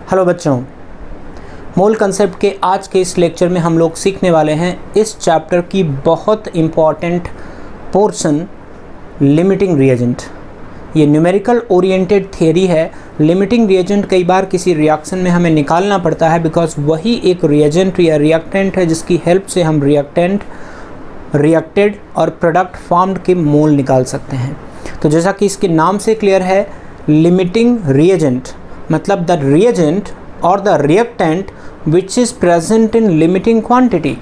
Hello बच्चों, मोल concept के आज के इस लेक्चर में हम लोग सीखने वाले हैं इस चैप्टर की बहुत इम्पॉर्टेंट पोर्शन लिमिटिंग रिएजेंट। ये न्यूमेरिकल ओरिएंटेड थियरी है। लिमिटिंग रिएजेंट कई बार किसी रिएक्शन में हमें निकालना पड़ता है बिकॉज वही एक रिएजेंट या रिएक्टेंट है जिसकी हेल्प से हम रिएक्टेड और प्रोडक्ट फॉर्म्ड के मोल निकाल सकते हैं। तो जैसा कि इसके नाम से क्लियर है, लिमिटिंग रिएजेंट मतलब द रिएजेंट और the reactant which is present in limiting quantity,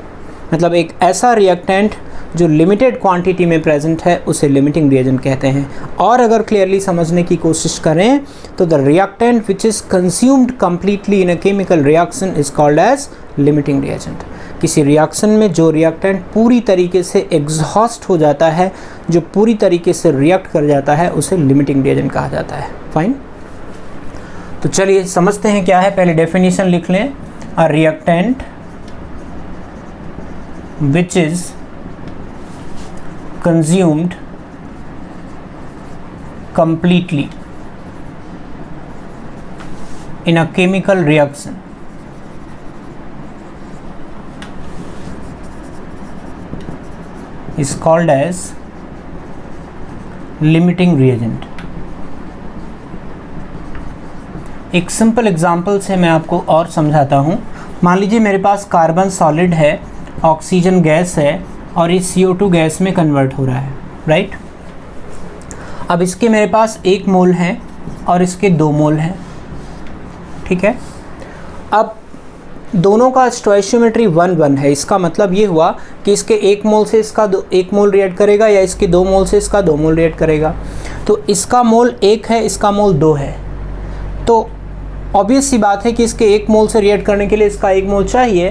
मतलब एक ऐसा रिएक्टेंट जो लिमिटेड क्वांटिटी में प्रेजेंट है उसे लिमिटिंग रिएजेंट कहते हैं। और अगर क्लियरली समझने की कोशिश करें तो the reactant which is consumed completely in a chemical reaction is called as limiting reagent. किसी रिएक्शन में जो रिएक्टेंट पूरी तरीके से एग्जॉस्ट हो जाता है, जो पूरी तरीके से रिएक्ट कर जाता है, उसे लिमिटिंग रिएजेंट कहा जाता है। फाइन, तो चलिए समझते हैं क्या है। पहले डेफिनेशन लिख लें। A reactant which is consumed completely in a chemical reaction is called as limiting reagent। एक सिंपल एग्जांपल से मैं आपको और समझाता हूँ। मान लीजिए मेरे पास कार्बन सॉलिड है, ऑक्सीजन गैस है और ये CO2 गैस में कन्वर्ट हो रहा है, राइट। अब इसके मेरे पास 1 मोल है और इसके 2 मोल हैं, ठीक है। अब दोनों का स्टोइशियोमेट्री 1:1 है। इसका मतलब ये हुआ कि इसके 1 मोल से इसका 1 मोल रिएक्ट करेगा या इसके 2 मोल से इसका 2 मोल रिएक्ट करेगा। तो इसका मोल 1 है, इसका मोल 2 है। तो ऑब्वियस सी बात है कि इसके 1 मोल से रिएक्ट करने के लिए इसका 1 मोल चाहिए,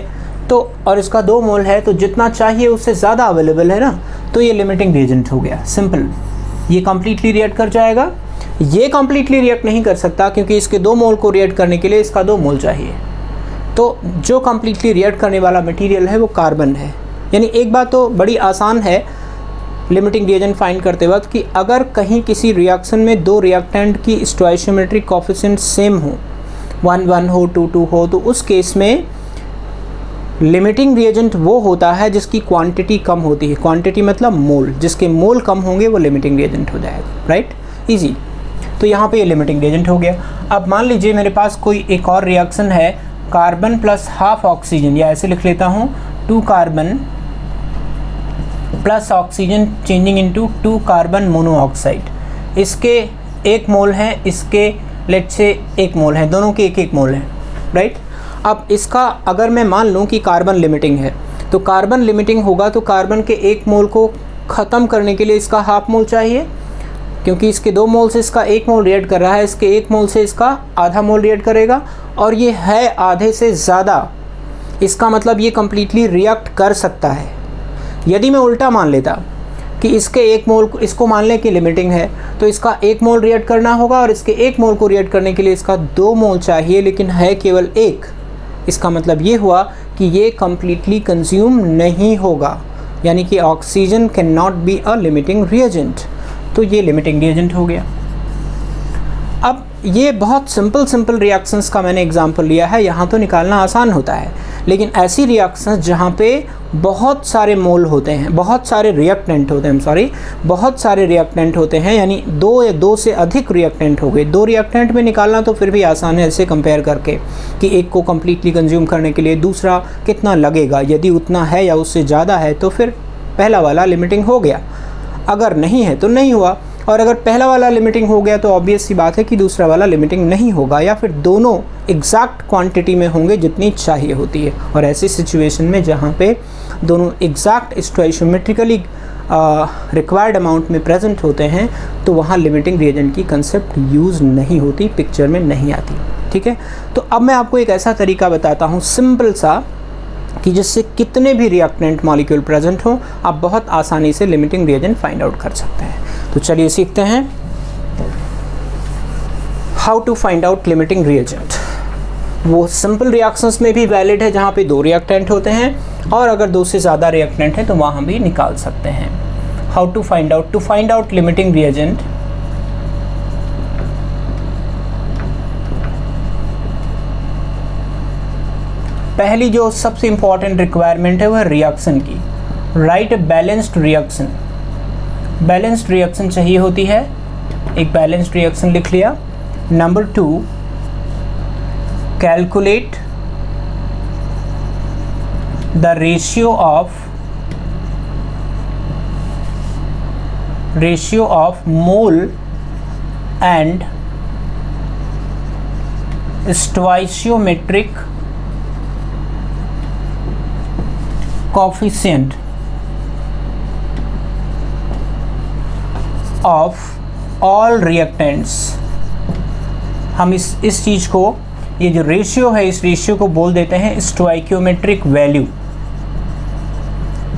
तो और इसका 2 मोल है, तो जितना चाहिए उससे ज़्यादा अवेलेबल है ना, तो ये लिमिटिंग रिएजेंट हो गया। सिंपल, ये कम्प्लीटली रिएक्ट कर जाएगा। ये कम्प्लीटली रिएक्ट नहीं कर सकता क्योंकि इसके 2 मोल को रिएक्ट करने के लिए इसका 2 मोल चाहिए। तो जो कम्प्लीटली रिएक्ट करने वाला मटेरियल है वो कार्बन है। यानी एक बात तो बड़ी आसान है लिमिटिंग रिएजेंट फाइंड करते वक्त कि अगर कहीं किसी रिएक्शन में 2 रिएक्टेंट की स्टोइशियोमेट्री कोएफिशिएंट सेम हो, 1:1 हो, 2:2 हो, तो उस केस में लिमिटिंग रिएजेंट वो होता है जिसकी क्वांटिटी कम होती है। क्वांटिटी मतलब मोल, जिसके मोल कम होंगे वो लिमिटिंग रिएजेंट हो जाएगा, राइट, इजी। तो यहाँ पे ये लिमिटिंग रिएजेंट हो गया। अब मान लीजिए मेरे पास कोई एक और रिएक्शन है, कार्बन प्लस हाफ ऑक्सीजन, या ऐसे लिख लेता हूँ 2 carbon plus oxygen changing into 2 carbon monoxide. इसके 1 मोल है, इसके लेट्स से 1 मोल है, दोनों के 1-1 मोल है, राइट। अब इसका अगर मैं मान लूँ कि कार्बन लिमिटिंग है, तो कार्बन लिमिटिंग होगा तो कार्बन के 1 मोल को ख़त्म करने के लिए इसका हाफ मोल चाहिए, क्योंकि इसके 2 मोल से इसका 1 मोल रिएक्ट कर रहा है, इसके 1 मोल से इसका आधा मोल रिएक्ट करेगा, और ये है आधे से ज़्यादा। इसका मतलब ये कम्प्लीटली रिएक्ट कर सकता है। यदि मैं उल्टा मान लेता कि इसके 1 मोल, इसको मान लें कि लिमिटिंग है, तो इसका 1 मोल रिएक्ट करना होगा और इसके 1 मोल को रिएक्ट करने के लिए इसका 2 मोल चाहिए, लेकिन है केवल 1। इसका मतलब ये हुआ कि ये कम्प्लीटली कंज्यूम नहीं होगा, यानी कि oxygen can not be a limiting reagent. तो ये लिमिटिंग रिएजेंट हो गया। अब ये बहुत सिंपल रिएक्शंस का मैंने एग्जांपल लिया है, यहाँ तो निकालना आसान होता है, लेकिन ऐसी रिएक्शंस जहाँ पे बहुत सारे मोल होते हैं, बहुत सारे रिएक्टेंट होते हैं, बहुत सारे रिएक्टेंट होते हैं, यानी 2 या 2 से अधिक रिएक्टेंट हो गए। 2 रिएक्टेंट में निकालना तो फिर भी आसान है, ऐसे कंपेयर करके कि एक को कम्प्लीटली कंज्यूम करने के लिए दूसरा कितना लगेगा। यदि उतना है या उससे ज़्यादा है तो फिर पहला वाला लिमिटिंग हो गया, अगर नहीं है तो नहीं हुआ। और अगर पहला वाला लिमिटिंग हो गया तो ऑब्वियस सी बात है कि दूसरा वाला लिमिटिंग नहीं होगा, या फिर दोनों एग्जैक्ट क्वांटिटी में होंगे जितनी चाहिए होती है। और ऐसी सिचुएशन में जहाँ पे दोनों एग्जैक्ट स्टोइशियोमेट्रिकली रिक्वायर्ड अमाउंट में प्रेजेंट होते हैं, तो वहाँ लिमिटिंग रिएजेंट की कंसेप्ट यूज़ नहीं होती, पिक्चर में नहीं आती, ठीक है। तो अब मैं आपको एक ऐसा तरीका बताता हूँ सिंपल सा कि जिससे कितने भी रिएक्टेंट मॉलिक्यूल प्रेजेंट हो, आप बहुत आसानी से लिमिटिंग रिएजेंट फाइंड आउट कर सकते हैं। तो चलिए सीखते हैं how to find out limiting reagent. वो सिंपल रिएक्शंस में भी वैलिड है जहाँ पे 2 रिएक्टेंट होते हैं, और अगर 2 से ज़्यादा रिएक्टेंट है तो वहाँ भी निकाल सकते हैं। How to find out limiting reagent, पहली जो सबसे इम्पॉर्टेंट रिक्वायरमेंट है वह रिएक्शन की, right balanced reaction, balanced reaction चाहिए होती है। एक बैलेंस्ड रिएक्शन लिख लिया। Number 2, calculate the ratio of mole and stoichiometric coefficient of all reactants। हम इस चीज़ को, ये जो रेशियो है, इस रेशियो को बोल देते हैं स्टोइकियोमेट्रिक वैल्यू,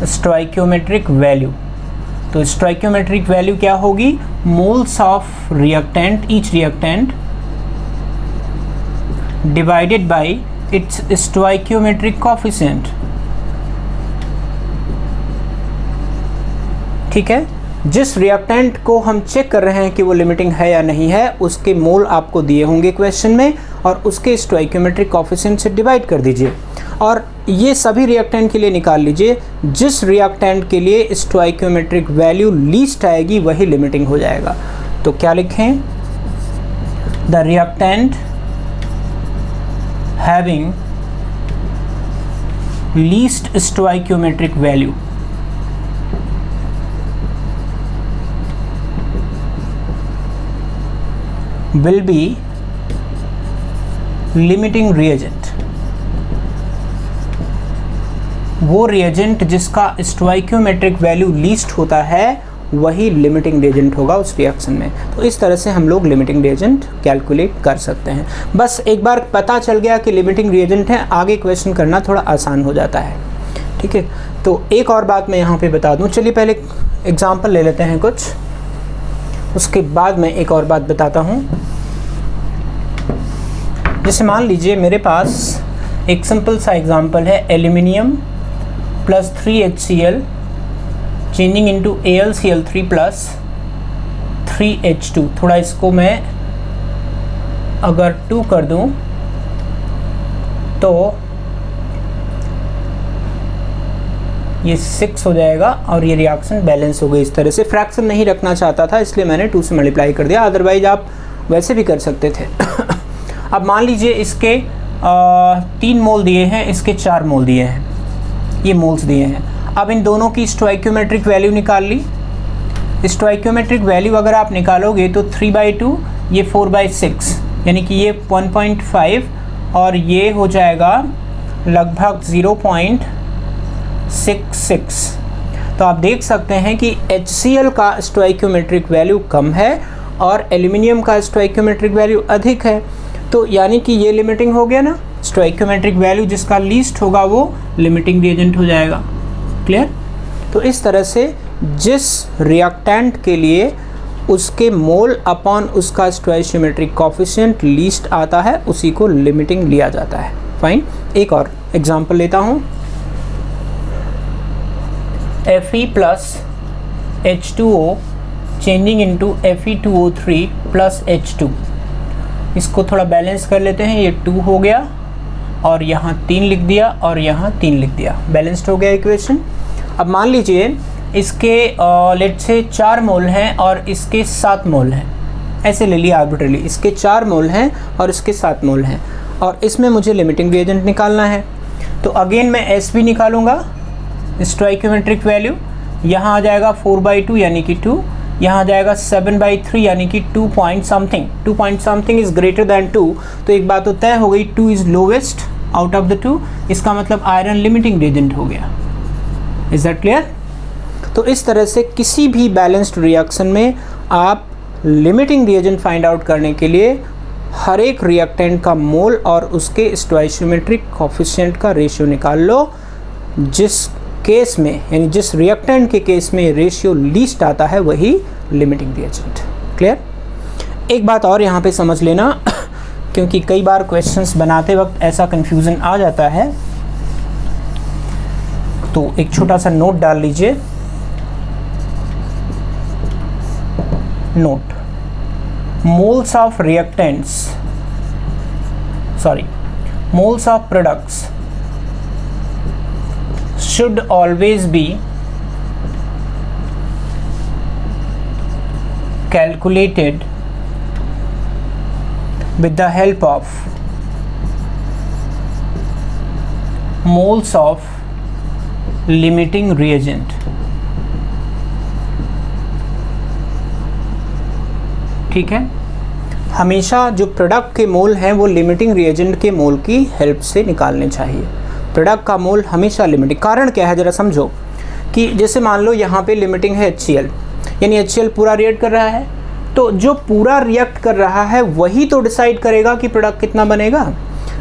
स्टोइकियोमेट्रिक वैल्यू। तो स्टोइकियोमेट्रिक वैल्यू क्या होगी? Moles of reactant, each reactant divided by its stoichiometric coefficient। ठीक है, जिस रिएक्टेंट को हम चेक कर रहे हैं कि वो लिमिटिंग है या नहीं है, उसके मोल आपको दिए होंगे क्वेश्चन में और उसके स्टोइकियोमेट्रिक कोएफिशिएंट से डिवाइड कर दीजिए और ये सभी रिएक्टेंट के लिए निकाल लीजिए। जिस रिएक्टेंट के लिए स्टोइकियोमेट्रिक वैल्यू लीस्ट आएगी वही लिमिटिंग हो जाएगा। तो क्या लिखें? The reactant having least stoichiometric value will be limiting reagent। वो रिएजेंट जिसका स्टोइकियोमेट्रिक वैल्यू लीस्ट होता है वही लिमिटिंग रिएजेंट होगा उस रिएक्शन में। तो इस तरह से हम लोग लिमिटिंग रिएजेंट कैलकुलेट कर सकते हैं। बस एक बार पता चल गया कि लिमिटिंग रिएजेंट है, आगे क्वेश्चन करना थोड़ा आसान हो जाता है। ठीक है, तो एक और बात मैं यहाँ पे बता दूँ। चलिए पहले एग्जांपल ले लेते हैं कुछ, उसके बाद मैं एक और बात बताता हूँ। जैसे मान लीजिए मेरे पास एक सिंपल सा एग्जांपल है, aluminium plus 3HCl changing into AlCl3 plus 3H2। थोड़ा इसको मैं अगर 2 कर दूं तो ये 6 हो जाएगा और ये रिएक्शन बैलेंस हो गई। इस तरह से फ्रैक्शन नहीं रखना चाहता था इसलिए मैंने 2 से मल्टीप्लाई कर दिया, अदरवाइज आप वैसे भी कर सकते थे। अब मान लीजिए इसके 3 मोल दिए हैं, इसके 4 मोल दिए हैं, ये मोल्स दिए हैं। अब इन दोनों की स्टोइकियोमेट्रिक वैल्यू निकाल ली। स्टोइकियोमेट्रिक वैल्यू अगर आप निकालोगे तो 3/2, ये 4/6, यानी कि ये 1.5 और ये हो जाएगा लगभग 0.66। तो आप देख सकते हैं कि HCl का स्टोइकियोमेट्रिक वैल्यू कम है और एल्यूमिनियम का स्टोइकियोमेट्रिक वैल्यू अधिक है। तो यानी कि ये लिमिटिंग हो गया ना, स्टोइकियोमेट्रिक वैल्यू जिसका लीस्ट होगा वो लिमिटिंग रिएजेंट हो जाएगा। क्लियर? तो इस तरह से जिस रिएक्टेंट के लिए उसके मोल अपॉन उसका स्टोइकियोमेट्रिक कोएफिशिएंट लीस्ट आता है उसी को लिमिटिंग लिया जाता है। फाइन, एक और एग्जांपल लेता हूँ। Fe plus H2O changing into Fe2O3 plus H2। इसको थोड़ा बैलेंस कर लेते हैं। ये 2 हो गया और यहाँ 3 लिख दिया और यहाँ 3 लिख दिया, बैलेंस्ड हो गया इक्वेशन। अब मान लीजिए इसके लेट से 4 मोल हैं और इसके 7 मोल हैं, ऐसे ले लिया आर्बिट्रली। इसके 4 मोल हैं और इसके 7 मोल हैं और इसमें मुझे लिमिटिंग रिएजेंट निकालना है। तो अगेन मैं एस भी निकालूंगा, स्टोइकियोमेट्रिक वैल्यू। यहाँ आ जाएगा 4/2 यानी कि 2, यहाँ आ जाएगा 7/3 यानी कि 2 point something is greater than 2। तो एक बात तो तय हो गई, 2 is lowest out of the 2, इसका मतलब आयरन लिमिटिंग रिएजेंट हो गया। Is that clear? तो इस तरह से किसी भी बैलेंस्ड रिएक्शन में आप लिमिटिंग रिएजेंट फाइंड आउट करने के लिए हर एक रिएक्टेंट का मोल और उसके स्टोइकियोमेट्रिक कोएफिशिएंट का रेशियो निकाल लो। जिस केस में, यानी जिस रिएक्टेंट के केस में रेशियो लीस्ट आता है वही लिमिटिंग रिएजेंट। क्लियर? एक बात और यहाँ पे समझ लेना, क्योंकि कई बार क्वेश्चंस बनाते वक्त ऐसा कंफ्यूजन आ जाता है, तो एक छोटा सा नोट डाल लीजिए। Note, moles of products should always be calculated with the help of moles of limiting reagent. ठीक है, हमेशा जो प्रोडक्ट के मोल हैं वो लिमिटिंग रिएजेंट के मोल की हेल्प से निकालने चाहिए। प्रोडक्ट का मोल हमेशा लिमिटिंग, कारण क्या है ज़रा समझो कि जैसे मान लो यहाँ पे लिमिटिंग है HCl, यानी HCl पूरा रिएक्ट कर रहा है, तो जो पूरा रिएक्ट कर रहा है वही तो डिसाइड करेगा कि प्रोडक्ट कितना बनेगा।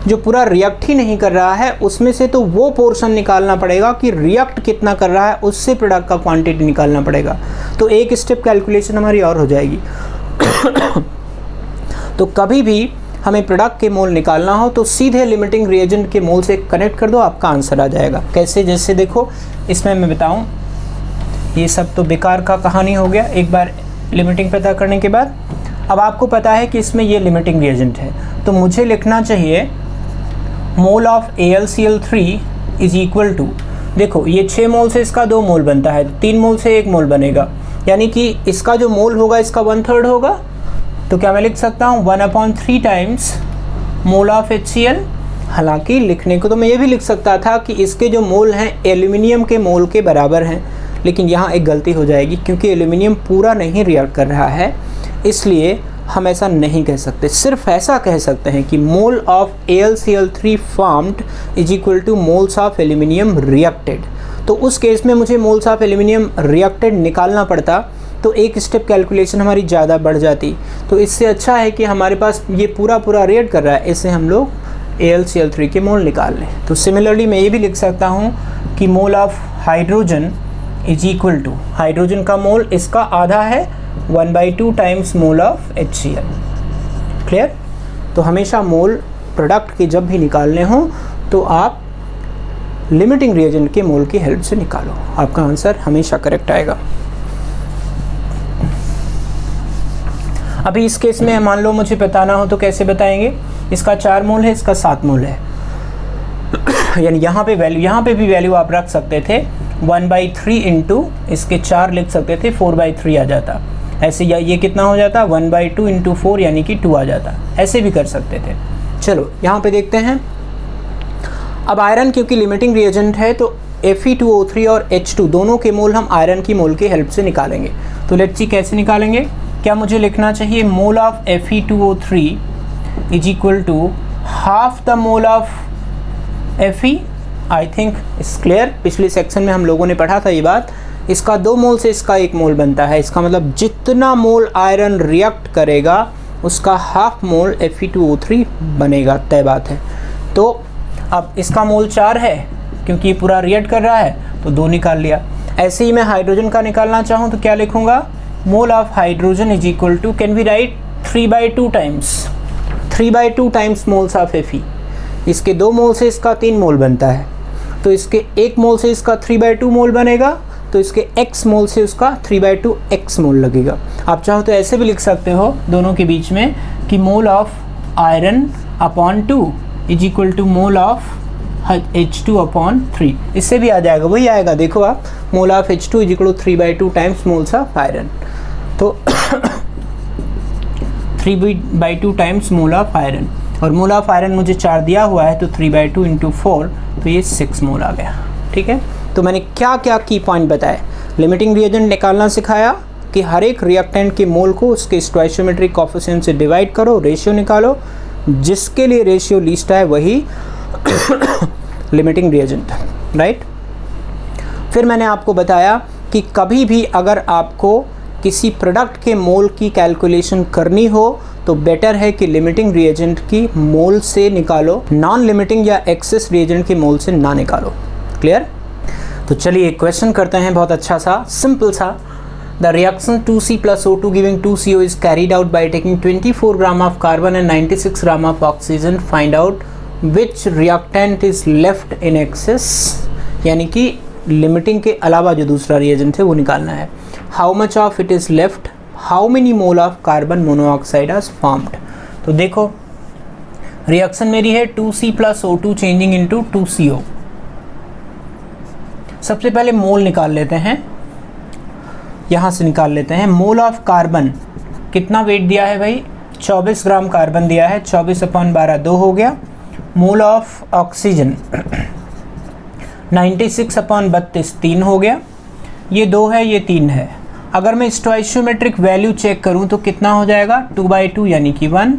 जो पूरा रिएक्ट ही नहीं कर रहा है उसमें से तो वो पोर्शन निकालना पड़ेगा कि रिएक्ट कितना कर रहा है, उससे प्रोडक्ट का क्वांटिटी निकालना पड़ेगा। तो एक स्टेप कैलकुलेशन हमारी और हो जाएगी। तो कभी भी हमें प्रोडक्ट के मोल निकालना हो तो सीधे लिमिटिंग रिएजेंट के मोल से कनेक्ट कर दो, आपका आंसर आ जाएगा। कैसे, जैसे देखो इसमें मैं बताऊं, ये सब तो बेकार का कहानी हो गया एक बार लिमिटिंग पता करने के बाद। अब आपको पता है कि इसमें ये लिमिटिंग रिएजेंट है, तो मुझे लिखना चाहिए mole of AlCl3 is equal to, देखो ये 6 मोल से इसका 2 मोल बनता है, 3 मोल से 1 मोल बनेगा, यानी कि इसका जो मोल होगा इसका 1/3 होगा। तो क्या मैं लिख सकता हूँ 1/3 टाइम्स मोल ऑफ HCl। हालांकि लिखने को तो मैं ये भी लिख सकता था कि इसके जो मोल हैं एल्यूमिनियम के मोल के बराबर हैं, लेकिन यहाँ एक गलती हो जाएगी क्योंकि एल्यूमिनियम पूरा नहीं रिएक्ट कर रहा है, इसलिए हम ऐसा नहीं कह सकते। सिर्फ ऐसा कह सकते हैं कि mole of AlCl3 formed is equal two moles of aluminium reacted. तो उस केस में मुझे मोल्स ऑफ एल्यूमिनियम रिएक्टेड निकालना पड़ता, तो एक स्टेप कैलकुलेशन हमारी ज़्यादा बढ़ जाती। तो इससे अच्छा है कि हमारे पास ये पूरा रिएक्ट कर रहा है, इससे हम लोग AlCl3 के मोल निकाल लें। तो सिमिलरली मैं ये भी लिख सकता हूँ कि mole of hydrogen is equal to, hydrogen का मोल इसका आधा है 1/2 times mole of HCl। Clear? तो हमेशा मोल प्रोडक्ट के जब भी निकालने हो तो आप लिमिटिंग रिएजेंट के मोल की हेल्प से निकालो, आपका आंसर हमेशा करेक्ट आएगा। अभी इस केस में मान लो मुझे बताना हो तो कैसे बताएंगे, इसका 4 मोल है, इसका 7 मोल है, यानी यहाँ पे वैल्यू, यहाँ पे भी वैल्यू आप रख सकते थे 1/3 इंटू इसके 4 लिख सकते थे, 4/3 आ जाता। ऐसे ये कितना हो जाता 1/2 इंटू 4 यानी कि 2 आ जाता। ऐसे भी कर सकते थे। चलो यहाँ पे देखते हैं। अब आयरन क्योंकि लिमिटिंग रिएजेंट है तो Fe2O3 और H2 दोनों के मोल हम आयरन की मोल की हेल्प से निकालेंगे। तो लेट्स सी कैसे निकालेंगे। क्या मुझे लिखना चाहिए mole of Fe2O3 is equal to half the mole of Fe। I think it's clear, पिछले सेक्शन में हम लोगों ने पढ़ा था ये बात। इसका 2 मोल से इसका 1 मोल बनता है, इसका मतलब जितना मोल आयरन रिएक्ट करेगा उसका हाफ मोल Fe2O3 बनेगा, तय बात है। तो अब इसका मोल 4 है क्योंकि ये पूरा रिएक्ट कर रहा है, तो 2 निकाल लिया। ऐसे ही मैं हाइड्रोजन का निकालना चाहूँ तो क्या लिखूँगा, mole of hydrogen is equal to, can we write 3/2 times moles of Fe। इसके 2 मोल से इसका 3 मोल बनता है, तो इसके 1 मोल से इसका 3/2 मोल बनेगा, तो इसके x मोल से उसका 3/2 x मोल लगेगा। आप चाहो तो ऐसे भी लिख सकते हो दोनों के बीच में कि mole of iron upon 2 is equal to mole of H2/3। इससे भी आ जाएगा, वही आएगा, देखो आप, mole of H2 is equal to 3/2 times moles of iron. तो 3/2 टाइम्स मोल ऑफ आयरन, और मोल ऑफ आयरन मुझे 4 दिया हुआ है, तो 3/2 इंटू 4, तो ये 6 मोल आ गया। ठीक है, तो मैंने क्या क्या की पॉइंट बताए। लिमिटिंग रिएजेंट निकालना सिखाया कि हर एक रिएक्टेंट के मोल को उसके स्टोइचियोमेट्रिक कोएफिशिएंट से डिवाइड करो, रेशियो निकालो, जिसके लिए रेशियो लीस्ट है वही लिमिटिंग रिएजेंट, राइट। फिर मैंने आपको बताया कि कभी भी अगर आपको किसी प्रोडक्ट के मोल की कैलकुलेशन करनी हो तो बेटर है कि लिमिटिंग रिएजेंट की मोल से निकालो, नॉन लिमिटिंग या एक्सेस रिएजेंट के मोल से ना निकालो। क्लियर? तो चलिए एक क्वेश्चन करते हैं, बहुत अच्छा सा, सिंपल सा। The reaction 2C plus O2 giving 2CO is carried out by taking 24 gram of carbon and 96 gram of oxygen. Find out which reactant is left in excess, यानी कि लिमिटिंग के अलावा जो दूसरा रिएजेंट है वो निकालना है। How much of it is left? How many mole of carbon monoxide has formed? तो देखो रिएक्शन मेरी है 2C plus O2 changing into 2CO, सबसे पहले मोल निकाल लेते हैं, यहाँ से निकाल लेते हैं। मोल ऑफ कार्बन कितना वेट दिया है भाई, 24 ग्राम कार्बन दिया है, 24/12 2 हो गया। मोल ऑफ ऑक्सीजन 96/32 3 हो गया। ये 2 है, ये 3 है। अगर मैं स्टोइशियोमेट्रिक वैल्यू चेक करूं तो कितना हो जाएगा, 2/2 यानी कि 1,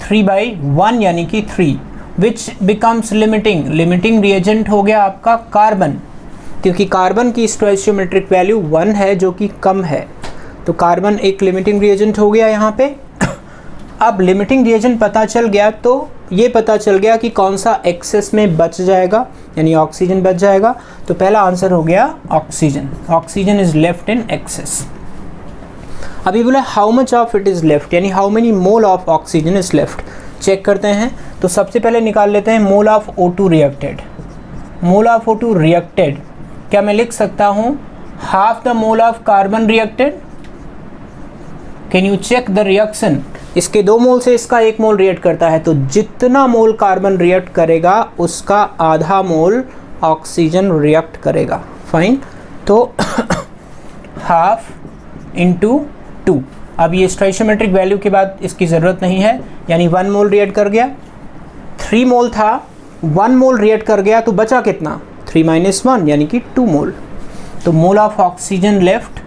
3/1 यानी कि 3, which becomes limiting. Limiting reagent हो गया आपका कार्बन, क्योंकि कार्बन की स्टोइशियोमेट्रिक वैल्यू 1 है जो कि कम है, तो कार्बन एक लिमिटिंग रिएजेंट हो गया यहाँ पे। अब लिमिटिंग रिएजेंट पता चल गया तो ये पता चल गया कि कौन सा एक्सेस में बच जाएगा, यानी ऑक्सीजन बच जाएगा। तो पहला आंसर हो गया oxygen. Oxygen is left in excess. अभी बोला how much of it is left, यानी how many mole of oxygen is left. Check करते हैं, तो सबसे पहले निकाल लेते हैं mole of O2 reacted. Mole of O2 reacted क्या मैं लिख सकता हूँ half the mole of carbon reacted. Can you check the reaction. इसके 2 मोल से इसका 1 मोल रिएक्ट करता है, तो जितना मोल कार्बन रिएक्ट करेगा उसका आधा मोल ऑक्सीजन रिएक्ट करेगा। फाइन, तो हाफ इंटू 2। अब ये स्टोइशियोमेट्रिक वैल्यू के बाद इसकी ज़रूरत नहीं है, यानी 1 मोल रिएक्ट कर गया। 3 मोल था, 1 मोल रिएक्ट कर गया, तो बचा कितना, 3 - 1 यानी कि 2 मोल। तो mole of oxygen left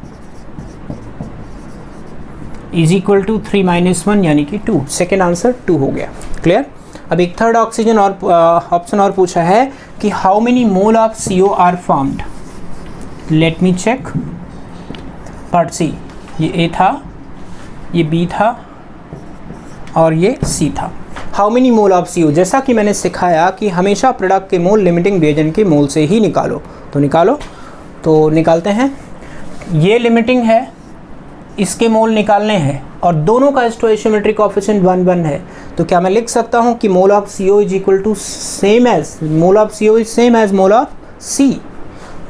is equal to 3 - 1 यानी कि 2। सेकेंड आंसर 2 हो गया। क्लियर। अब एक थर्ड ऑक्सीजन और ऑप्शन और पूछा है कि how many mole of CO are formed. Let me check. Part C, ये A था, ये B था और ये C था। How many mole of CO, जैसा कि मैंने सिखाया कि हमेशा प्रोडक्ट के मोल लिमिटिंग रिएजेंट के मोल से ही निकालो, तो निकालो। तो निकालते हैं, ये लिमिटिंग है, इसके मोल निकालने हैं और दोनों का स्टोइशियोमेट्रिक कोएफिशिएंट 1 1 है। तो क्या मैं लिख सकता हूँ कि mole of CO is equal to same as mole of CO is same as mole of C।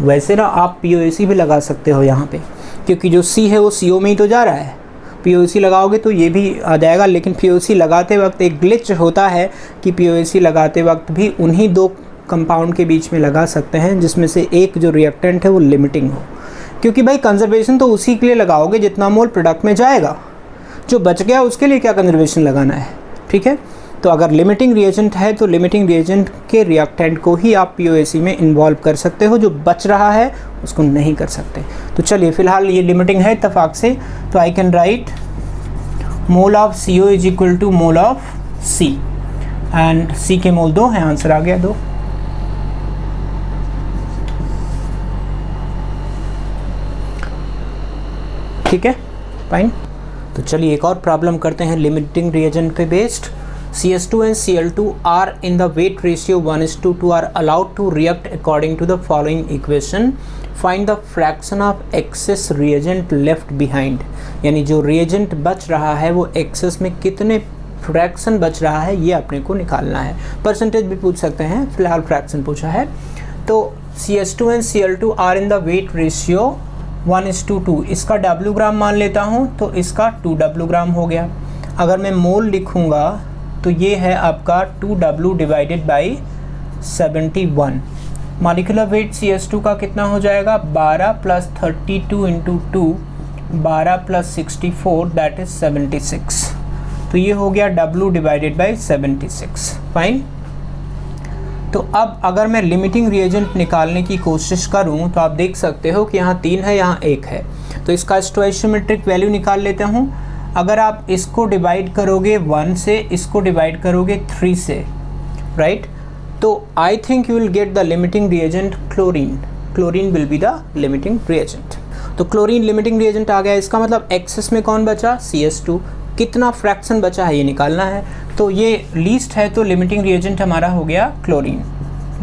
वैसे ना आप POC भी लगा सकते हो यहाँ पे, क्योंकि जो C है वो CO में ही तो जा रहा है। POC लगाओगे तो ये भी आ जाएगा, लेकिन POC लगाते वक्त एक ग्लिच होता है कि POC लगाते वक्त भी उन्हीं 2 कंपाउंड के बीच में लगा सकते हैं जिसमें से एक जो रिएक्टेंट है वो लिमिटिंग हो, क्योंकि भाई कंजर्वेशन तो उसी के लिए लगाओगे जितना मोल प्रोडक्ट में जाएगा, जो बच गया उसके लिए क्या कंजर्वेशन लगाना है। ठीक है, तो अगर लिमिटिंग रिएजेंट है तो लिमिटिंग रिएजेंट के रिएक्टेंट को ही आप POC में इन्वॉल्व कर सकते हो, जो बच रहा है उसको नहीं कर सकते। तो चलिए फिलहाल ये लिमिटिंग है इत्तेफाक से, तो I can write mole of CO is equal to mole of C, and C के मोल 2 हैं, आंसर आ गया 2। ठीक है, फाइन। तो चलिए एक और प्रॉब्लम करते हैं लिमिटिंग रिएजेंट पे based. CS2 and Cl2 are in the weight ratio 1:2 are allowed to react according to the following equation. Find the fraction of excess reagent left behind. यानी जो reagent बच रहा है वो excess में कितने फ्रैक्शन बच रहा है ये अपने को निकालना है। परसेंटेज भी पूछ सकते हैं, फिलहाल फ्रैक्शन पूछा है। तो CS2 and Cl2 are in the weight ratio 1:2, इसका W ग्राम मान लेता हूँ तो इसका 2W ग्राम हो गया। अगर मैं मोल लिखूँगा तो ये है आपका 2W divided by 71। Molecular weight CS2 का कितना हो जाएगा, 12 + 32 × 2, 12 + 64 दैट इज 76। तो ये हो गया W डिवाइडेड बाई 76। फाइन। तो अब अगर मैं लिमिटिंग रिएजेंट निकालने की कोशिश करूं तो आप देख सकते हो कि यहाँ 3 है, यहाँ 1 है, तो इसका स्टोइशियोमेट्रिक वैल्यू निकाल लेते हूँ। अगर आप इसको डिवाइड करोगे 1 से, इसको डिवाइड करोगे 3 से, राइट, तो I think you will get the limiting reagent chlorine. Chlorine will be the limiting reagent. तो क्लोरीन लिमिटिंग रिएजेंट आ गया, इसका मतलब एक्सेस में कौन बचा, CS2। कितना फ्रैक्शन बचा है ये निकालना है, तो ये लीस्ट है, तो लिमिटिंग रिएजेंट हमारा हो गया क्लोरीन।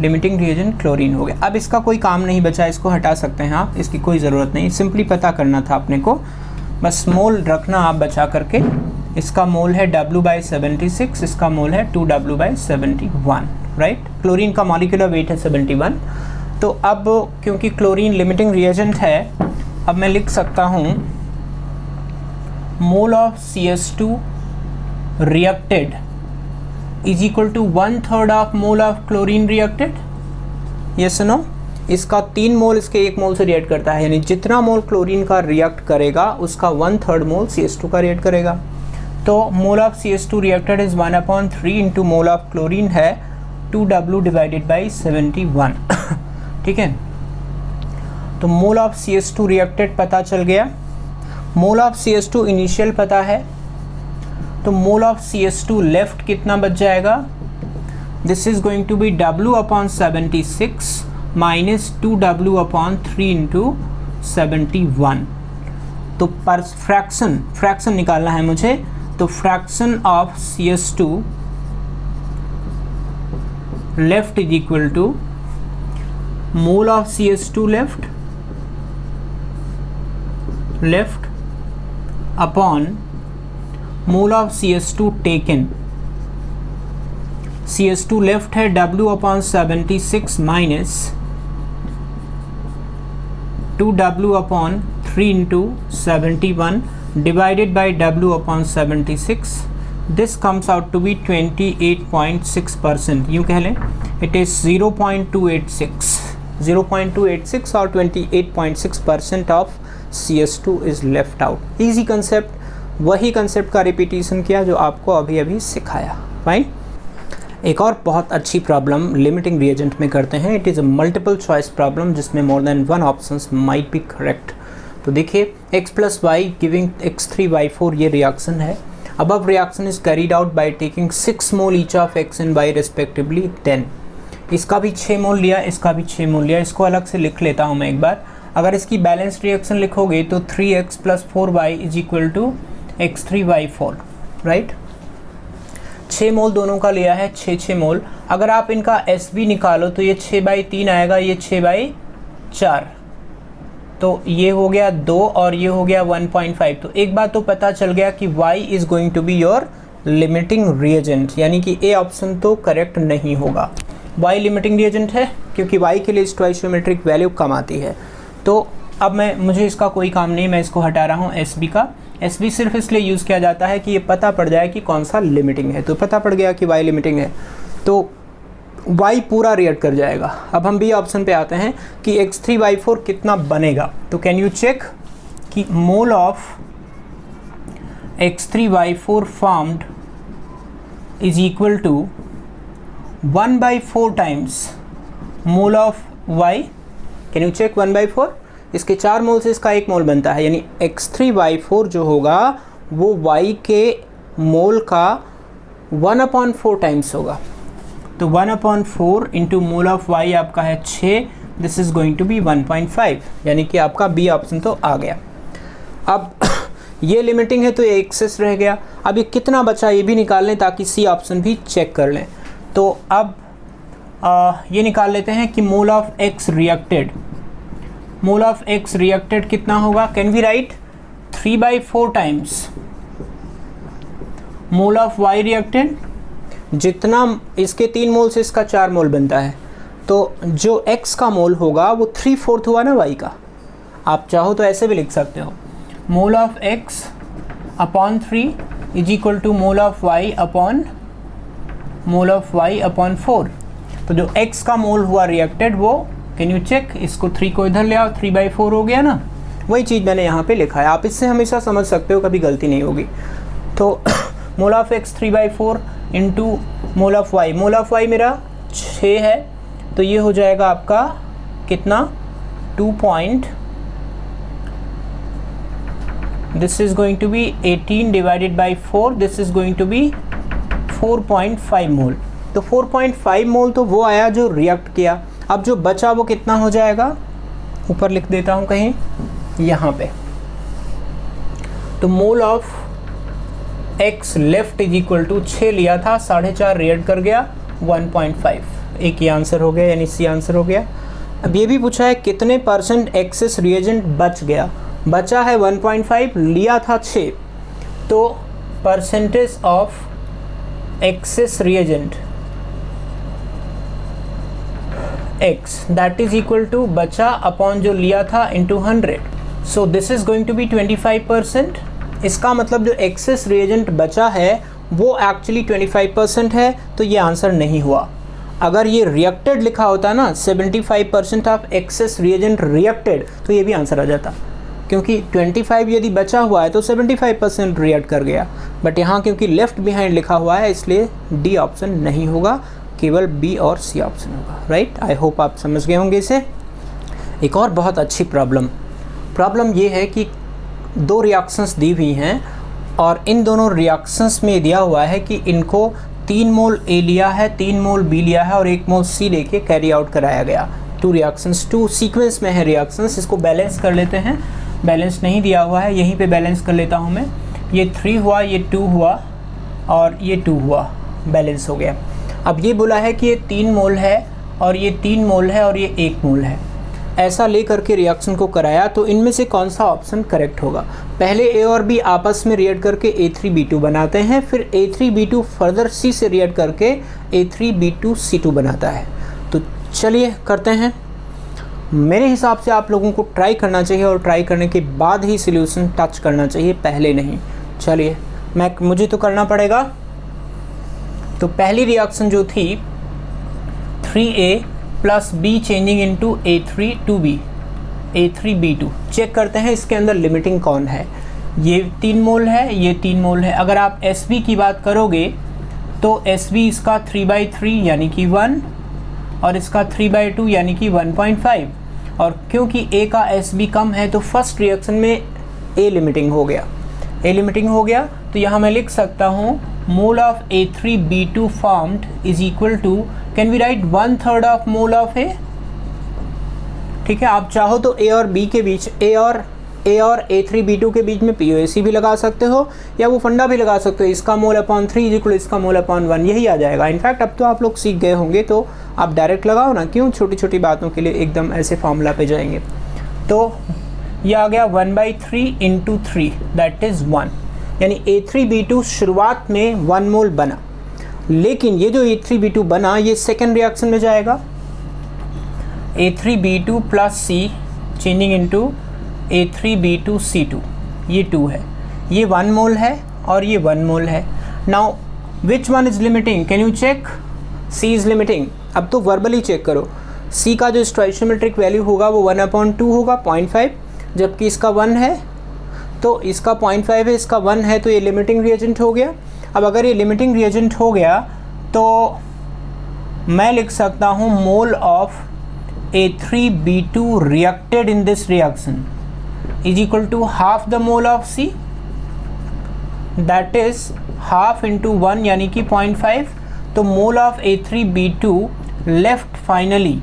लिमिटिंग रिएजेंट क्लोरीन हो गया। अब इसका कोई काम नहीं बचा, इसको हटा सकते हैं आप, इसकी कोई ज़रूरत नहीं, सिंपली पता करना था अपने को, बस मोल रखना आप बचा करके। इसका मोल है W/76, इसका मोल है 2W/71, राइट। क्लोरीन का मॉलिक्यूलर वेट है 71। तो अब क्योंकि क्लोरीन लिमिटिंग रिएजेंट है, अब मैं लिख सकता हूँ mole of CS2 reacted is equal to 1/3 of mole of chlorine reacted. Yes or no? इसका 3 मोल इसके 1 मोल से रिएक्ट करता है, यानी जितना मोल क्लोरीन का रिएक्ट करेगा उसका 1/3 मोल CH2 का रिएक्ट करेगा। तो mole of CH2 reacted is 1/3 into mole of chlorine है 2W डिवाइडेड बाई 71। ठीक है, तो मोल ऑफ CH2 रिएक्टेड पता चल गया। मोल ऑफ CH2 इनिशियल पता है, तो मोल ऑफ CH2 लेफ्ट कितना बच जाएगा? This is going to be W/76 minus 2W/3 into 71। तो पर फ्रैक्शन निकालना है मुझे, तो fraction of CH2 left is equal to mole of CH2 left upon mole of CH2 taken. CH2 left है W/76 minus 2W/3 into 71 divided by W/76. This comes out to be 28.6%. यूँ कह लें it is 0.286 और 28.6% of CH2 is left out. Easy concept, वही concept का repetition किया जो आपको अभी अभी सिखाया। फाइन। एक और बहुत अच्छी प्रॉब्लम लिमिटिंग रिएजेंट में करते हैं। It is a multiple choice problem जिसमें more than one options might be correct. तो देखिए x + y गिविंग x3y4 ये रिएक्शन है। Above reaction is carried out by taking 6 mole each of x and y respectively 10। इसका भी 6 मोल लिया, इसका भी 6 मोल लिया। इसको अलग से लिख लेता हूँ मैं एक बार। अगर इसकी बैलेंस रिएक्शन लिखोगे तो 3x + 4y is equal to x3y4, right. 6 mole दोनों का लिया है, 6 मोल। अगर आप इनका SB निकालो तो ये 6/3 आएगा, ये 6/4, तो ये हो गया 2 और ये हो गया 1.5। तो एक बात तो पता चल गया कि y is going to be your limiting reagent, यानी कि ए ऑप्शन तो करेक्ट नहीं होगा। y लिमिटिंग रिएजेंट है क्योंकि y के लिए स्टोइचियोमेट्रिक वैल्यू कम आती है। तो अब मुझे इसका कोई काम नहीं, मैं इसको हटा रहा हूँ SB का। SB सिर्फ इसलिए यूज़ किया जाता है कि ये पता पड़ जाए कि कौन सा लिमिटिंग है। तो पता पड़ गया कि y लिमिटिंग है तो y पूरा रिएक्ट कर जाएगा। अब हम B ऑप्शन पे आते हैं कि x3y4 कितना बनेगा। तो कैन यू चेक कि mole of x3y4 formed is equal to 1/4 times mole of y। Can you check 1/4? इसके 4 मोल से इसका 1 मोल बनता है, यानी x3y4 जो होगा वो y के मोल का 1/4 टाइम्स होगा। तो 1/4 इंटू मोल ऑफ y आपका है 6, this is going to be 1.5, यानी कि आपका B ऑप्शन तो आ गया। अब ये लिमिटिंग है तो ये एक्सेस रह गया। अब ये कितना बचा ये भी निकाल लें ताकि C ऑप्शन भी चेक कर लें। तो अब ये निकाल लेते हैं कि mole of x reacted, mole of x reacted कितना होगा। Can we write 3/4 times mole of y reacted, जितना इसके 3 मोल से इसका 4 मोल बनता है, तो जो x का मोल होगा वो 3/4 हुआ ना y का। आप चाहो तो ऐसे भी लिख सकते हो, mole of x upon 3 is equal to mole of y upon 4। तो जो x का मोल हुआ रिएक्टेड वो कैन यू चेक, इसको 3 को इधर ले आओ, 3/4 हो गया ना। वही चीज़ मैंने यहाँ पे लिखा है, आप इससे हमेशा समझ सकते हो, कभी गलती नहीं होगी। तो mole of x 3/4 into mole of y, mole of y मेरा 6 है, तो ये हो जाएगा आपका कितना 2. This is going to be 18 divided by 4, this is going to be 4.5 mole. तो 4.5 मोल तो वो आया जो रिएक्ट किया। अब जो बचा वो कितना हो जाएगा, ऊपर लिख देता हूँ कहीं यहाँ पे। तो mole of x left is equal to 6 लिया था, 4.5 रिएक्ट कर गया 1.5, एक ही आंसर हो गया, यानी सी आंसर हो गया। अब ये भी पूछा है कितने % एक्सेस रिएजेंट बच गया। बचा है 1.5, लिया था 6, तो percentage of excess reagent x that is equal to बचा अपॉन जो लिया था into 100। So this is going to be 25%। इसका मतलब जो एक्सेस रिएजेंट बचा है वो एक्चुअली 25% है, तो ये आंसर नहीं हुआ। अगर ये रिएक्टेड लिखा होता ना 75% ऑफ एक्सेस रिएजेंट रिएक्टेड, तो ये भी आंसर आ जाता, क्योंकि 25 यदि बचा हुआ है तो 75% रिएक्ट कर गया। बट यहाँ क्योंकि लेफ्ट बिहाइंड लिखा हुआ है इसलिए डी ऑप्शन नहीं होगा, केवल बी और सी ऑप्शन होगा। राइट, आई होप आप समझ गए होंगे इसे। एक और बहुत अच्छी प्रॉब्लम ये है कि दो रिएक्शंस दी हुई हैं और इन दोनों रिएक्शंस में दिया हुआ है कि इनको 3 मोल ए लिया है, 3 मोल बी लिया है और 1 मोल सी लेके कैरी आउट कराया गया। 2 रिएक्शंस, 2 सीक्वेंस में है रिएक्शंस। इसको बैलेंस कर लेते हैं। बैलेंस नहीं दिया हुआ है, यहीं पे बैलेंस कर लेता हूँ मैं। ये 3 हुआ, ये 2 हुआ और ये 2 हुआ, बैलेंस हो गया। अब ये बोला है कि ये 3 मोल है और ये 3 मोल है और ये 1 मोल है, ऐसा ले करके रिएक्शन को कराया। तो इनमें से कौन सा ऑप्शन करेक्ट होगा? पहले ए और बी आपस में रिएक्ट करके A3B2 बनाते हैं, फिर A3B2 फर्दर सी से रिएक्ट करके A3B2C2 बनाता है। तो चलिए करते हैं। मेरे हिसाब से आप लोगों को ट्राई करना चाहिए और ट्राई करने के बाद ही सॉल्यूशन टच करना चाहिए, पहले नहीं। चलिए मुझे तो करना पड़ेगा। तो पहली रिएक्शन जो थी 3A plus B changing into A3B2, check करते हैं इसके अंदर लिमिटिंग कौन है। ये 3 मोल है, ये 3 मोल है। अगर आप SB की बात करोगे तो SB इसका 3/3 यानी कि 1 और इसका 3/2 यानी कि 1.5। और क्योंकि A का SB कम है तो फर्स्ट रिएक्शन में A लिमिटिंग हो गया। तो यहाँ मैं लिख सकता हूँ mole of A3B2 formed is equal to, can we write 1/3 of mole of A। ठीक है, आप चाहो तो A और B के बीच, A और A3B2 के बीच में POAC भी लगा सकते हो या वो फंडा भी लगा सकते हो, इसका मोल अपॉन 3 इज इक्वल इसका मोल अपॉन 1, यही आ जाएगा। इनफैक्ट अब तो आप लोग सीख गए होंगे तो आप डायरेक्ट लगाओ ना, क्यों छोटी छोटी बातों के लिए एकदम ऐसे फॉर्मूला पे जाएंगे। तो ये आ गया 1/3 इंटू 3 दैट इज़ 1, यानी A3B2 शुरुआत में 1 मोल बना, लेकिन ये जो A3B2 बना ये सेकेंड रिएक्शन में जाएगा। A3B2 प्लस सी चेंजिंग इनटू A3B2C2, ये 2 है, ये 1 मोल है और ये 1 मोल है। Now which one is limiting, can you check? C is limiting. अब तो वर्बली चेक करो, C का जो स्टोइचियोमेट्रिक वैल्यू होगा वो 1/2 होगा, 0.5, जबकि इसका 1 है तो इसका 0.5 है, इसका 1 है, तो ये लिमिटिंग रिएजेंट हो गया। अब अगर ये लिमिटिंग रिएजेंट हो गया तो मैं लिख सकता हूँ mole of A3B2 reacted in this reaction is equal to half the mole of C, that is half into 1 यानी कि 0.5। तो mole of A3B2 left finally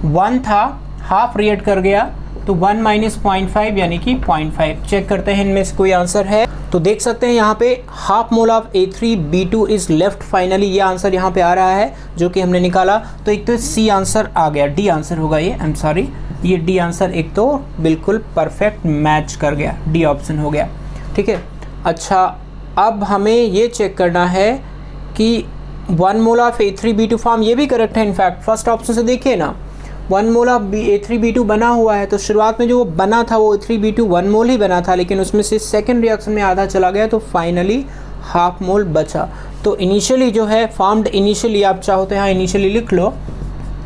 1 था, हाफ रिएक्ट कर गया तो 1 माइनस 0.5 यानी कि 0.5। चेक करते हैं इनमें से कोई आंसर है तो देख सकते हैं यहाँ पे half mole of A3B2 is left finally, ये आंसर यहाँ पे आ रहा है जो कि हमने निकाला। तो एक तो सी आंसर आ गया, डी आंसर होगा ये, आई एम सॉरी, ये डी आंसर एक तो बिल्कुल परफेक्ट मैच कर गया, डी ऑप्शन हो गया। ठीक है, अच्छा अब हमें ये चेक करना है कि 1 मोल ऑफ A3B2 फॉर्म, ये भी करेक्ट है। इनफैक्ट फर्स्ट ऑप्शन से देखिए ना, 1 मोल ऑफ A3B2 बना हुआ है, तो शुरुआत में जो वो बना था वो A3B2 1 मोल ही बना था, लेकिन उसमें से सेकेंड रिएक्शन में आधा चला गया तो फाइनली हाफ मोल बचा। तो इनिशियली जो है फॉर्म्ड, इनिशियली आप चाहो तो यहाँ इनिशियली लिख लो,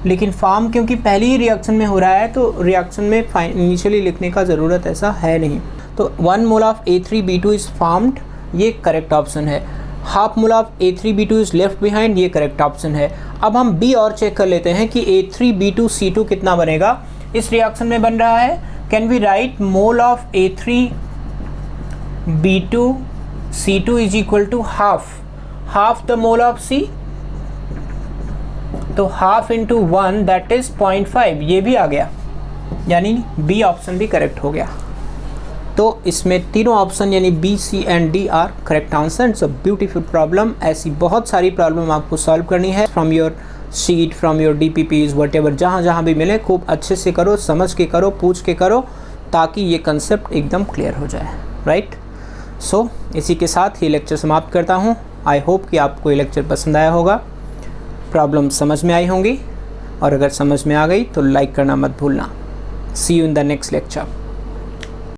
लेकिन फॉर्म क्योंकि पहली ही रिएक्शन में हो रहा है तो रिएक्शन में इनिशियली लिखने का ज़रूरत ऐसा है नहीं। तो 1 मोल ऑफ A3B2 इज़ फॉर्म्ड, ये करेक्ट ऑप्शन है। Half mole of A3B2 is left behind, ये करेक्ट ऑप्शन है। अब हम बी और चेक कर लेते हैं कि A3B2C2 कितना बनेगा। इस रिएक्शन में बन रहा है, can we write mole of A3B2C2 is equal to half the mole of C, तो हाफ इंटू 1 दैट इज 0.5, ये भी आ गया, यानी बी ऑप्शन भी करेक्ट हो गया। तो इसमें तीनों ऑप्शन यानी B, C and D are correct answer. It's a beautiful problem. ऐसी बहुत सारी प्रॉब्लम आपको सॉल्व करनी है from your sheet, from your DPPs, whatever, जहाँ जहाँ भी मिले खूब अच्छे से करो, समझ के करो, पूछ के करो, ताकि ये कंसेप्ट एकदम क्लियर हो जाए। राइट, सो इसी के साथ ये लेक्चर समाप्त करता हूँ। आई होप कि आपको ये लेक्चर पसंद आया होगा, प्रॉब्लम समझ में आई होंगी, और अगर समझ में आ गई तो लाइक करना मत भूलना। See you in the next lecture.